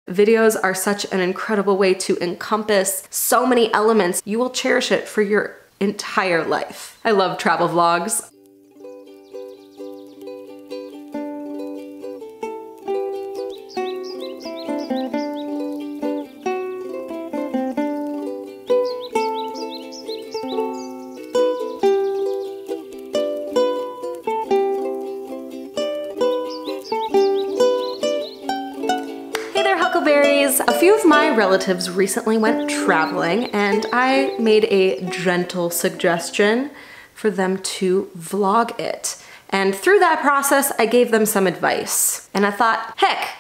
Videos are such an incredible way to encompass so many elements. You will cherish it for your entire life. I love travel vlogs. A few of my relatives recently went traveling and I made a gentle suggestion for them to vlog it. And through that process, I gave them some advice. And I thought, heck,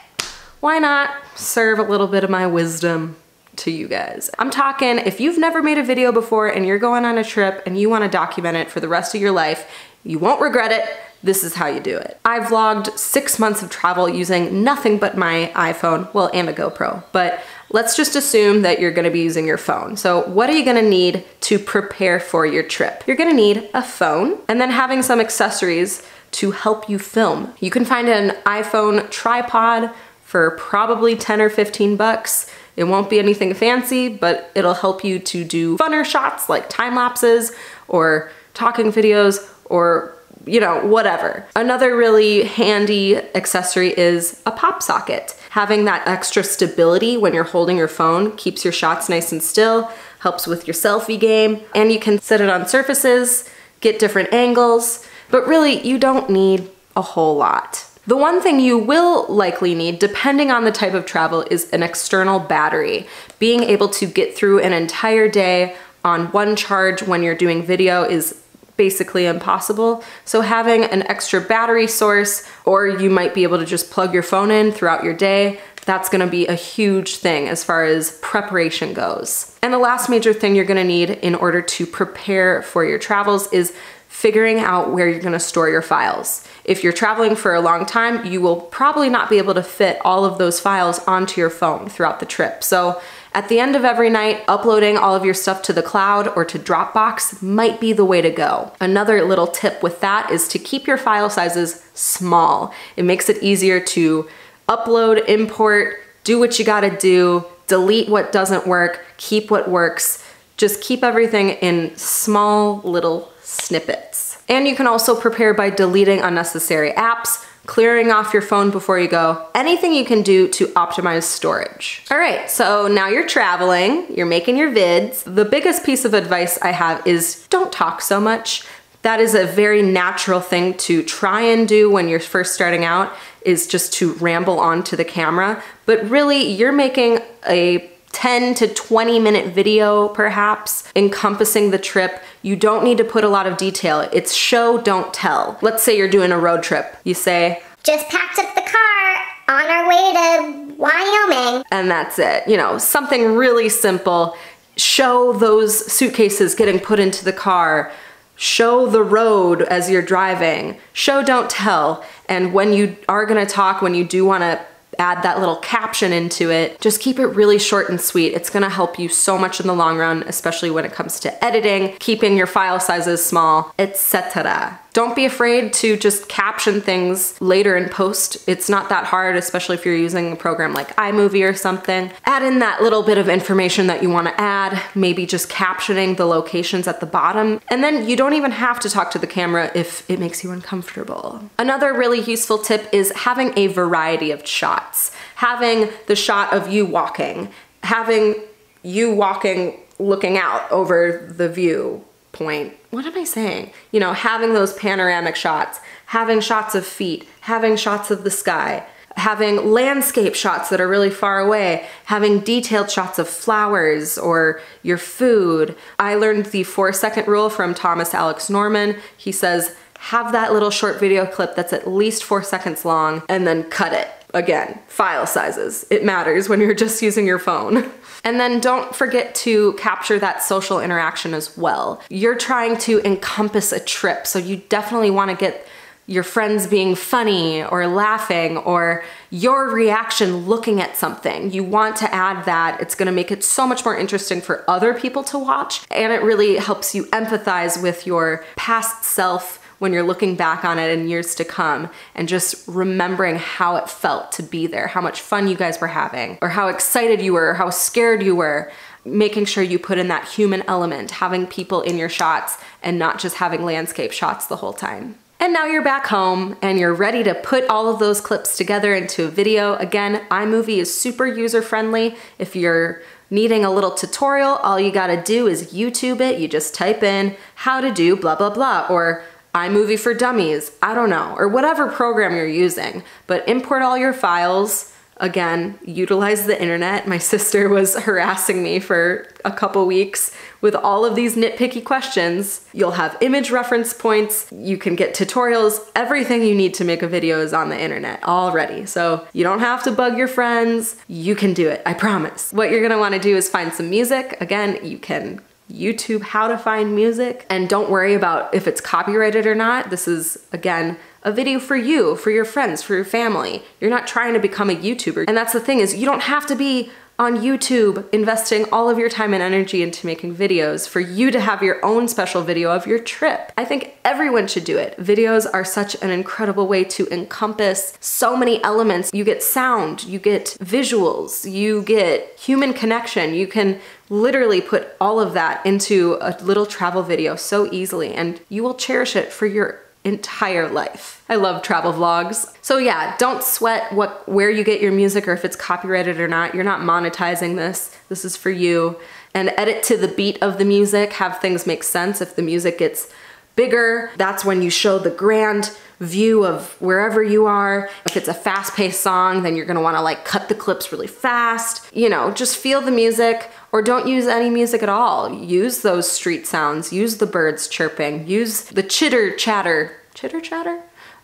why not serve a little bit of my wisdom to you guys? I'm talking, if you've never made a video before and you're going on a trip and you want to document it for the rest of your life, you won't regret it. This is how you do it. I vlogged 6 months of travel using nothing but my iPhone, well, and a GoPro, but let's just assume that you're gonna be using your phone. So what are you gonna need to prepare for your trip? You're gonna need a phone and then having some accessories to help you film. You can find an iPhone tripod for probably 10 or 15 bucks. It won't be anything fancy, but it'll help you to do funner shots like time lapses or talking videos or you know, whatever. Another really handy accessory is a pop socket. Having that extra stability when you're holding your phone keeps your shots nice and still, helps with your selfie game, and you can set it on surfaces, get different angles, but really you don't need a whole lot. The one thing you will likely need, depending on the type of travel, is an external battery. Being able to get through an entire day on one charge when you're doing video is basically impossible. So having an extra battery source, or you might be able to just plug your phone in throughout your day, that's gonna be a huge thing as far as preparation goes. And the last major thing you're gonna need in order to prepare for your travels is figuring out where you're gonna store your files. If you're traveling for a long time, you will probably not be able to fit all of those files onto your phone throughout the trip. So at the end of every night, uploading all of your stuff to the cloud or to Dropbox might be the way to go. Another little tip with that is to keep your file sizes small. It makes it easier to upload, import, do what you gotta do, delete what doesn't work, keep what works. Just keep everything in small little snippets. And you can also prepare by deleting unnecessary apps, clearing off your phone before you go, anything you can do to optimize storage. All right, so now you're traveling, you're making your vids. The biggest piece of advice I have is don't talk so much. That is a very natural thing to try and do when you're first starting out, is just to ramble onto the camera. But really, you're making a 10 to 20 minute video perhaps encompassing the trip. You don't need to put a lot of detail. It's show, don't tell. Let's say you're doing a road trip. You say, just packed up the car on our way to Wyoming. And that's it. You know, something really simple. Show those suitcases getting put into the car. Show the road as you're driving. Show, don't tell. And when you are gonna talk, when you do wanna add that little caption into it, just keep it really short and sweet. It's gonna help you so much in the long run, especially when it comes to editing, keeping your file sizes small, etc. Don't be afraid to just caption things later in post. It's not that hard, especially if you're using a program like iMovie or something. Add in that little bit of information that you wanna add, maybe just captioning the locations at the bottom, and then you don't even have to talk to the camera if it makes you uncomfortable. Another really useful tip is having a variety of shots. Having the shot of you walking, having you walking looking out over the view point. What am I saying? You know, having those panoramic shots, having shots of feet, having shots of the sky, having landscape shots that are really far away, having detailed shots of flowers or your food. I learned the 4-second rule from Thomas Alex Norman. He says, have that little short video clip that's at least 4 seconds long and then cut it. Again, file sizes. It matters when you're just using your phone. And then don't forget to capture that social interaction as well. You're trying to encompass a trip, so you definitely want to get your friends being funny or laughing or your reaction looking at something. You want to add that. It's gonna make it so much more interesting for other people to watch, and it really helps you empathize with your past self when you're looking back on it in years to come and just remembering how it felt to be there, how much fun you guys were having, or how excited you were, or how scared you were. Making sure you put in that human element, having people in your shots and not just having landscape shots the whole time. And now you're back home and you're ready to put all of those clips together into a video. Again, iMovie is super user-friendly. If you're needing a little tutorial, all you gotta do is YouTube it. You just type in how to do blah, blah, blah, or iMovie for Dummies, I don't know, or whatever program you're using. But import all your files. Again, utilize the internet. My sister was harassing me for a couple weeks with all of these nitpicky questions. You'll have image reference points, you can get tutorials, everything you need to make a video is on the internet already. So you don't have to bug your friends, you can do it, I promise. What you're gonna wanna do is find some music. Again, you can YouTube how to find music, and don't worry about if it's copyrighted or not. This is, again, a video for you, for your friends, for your family. You're not trying to become a YouTuber. And that's the thing, is you don't have to be on YouTube investing all of your time and energy into making videos for you to have your own special video of your trip. I think everyone should do it. Videos are such an incredible way to encompass so many elements. You get sound, you get visuals, you get human connection. You can literally put all of that into a little travel video so easily, and you will cherish it for your entire life. I love travel vlogs. So yeah, don't sweat where you get your music or if it's copyrighted or not. You're not monetizing this. This is for you. And edit to the beat of the music, have things make sense. If the music gets bigger, that's when you show the grand view of wherever you are. If it's a fast-paced song, then you're gonna wanna like cut the clips really fast. You know, just feel the music, or don't use any music at all. Use those street sounds, use the birds chirping, use the chitter chatter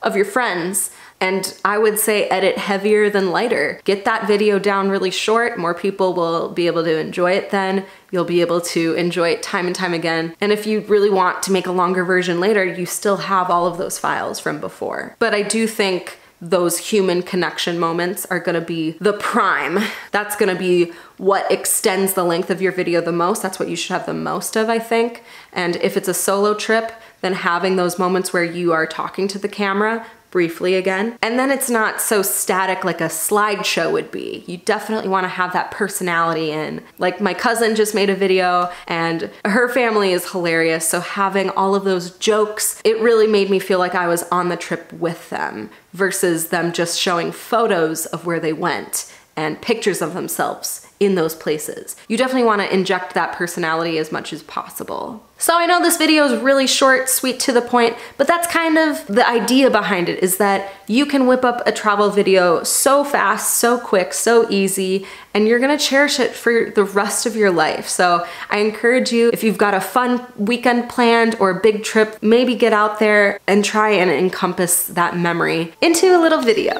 of your friends. And I would say edit heavier than lighter. Get that video down really short. More people will be able to enjoy it then. You'll be able to enjoy it time and time again. And if you really want to make a longer version later, you still have all of those files from before. But I do think those human connection moments are gonna be the prime. That's gonna be what extends the length of your video the most. That's what you should have the most of, I think. And if it's a solo trip, then having those moments where you are talking to the camera briefly again. And then it's not so static like a slideshow would be. You definitely wanna have that personality in. Like my cousin just made a video and her family is hilarious, so having all of those jokes, it really made me feel like I was on the trip with them versus them just showing photos of where they went and pictures of themselves in those places. You definitely wanna inject that personality as much as possible. So I know this video is really short, sweet, to the point, but that's kind of the idea behind it, is that you can whip up a travel video so fast, so quick, so easy, and you're gonna cherish it for the rest of your life. So I encourage you, if you've got a fun weekend planned or a big trip, maybe get out there and try and encompass that memory into a little video.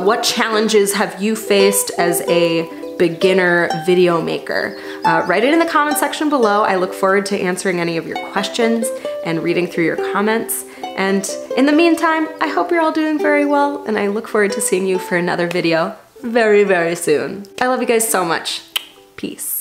What challenges have you faced as a beginner video maker? Write it in the comment section below. I look forward to answering any of your questions and reading through your comments. And in the meantime, I hope you're all doing very well, and I look forward to seeing you for another video very, very soon. I love you guys so much. Peace.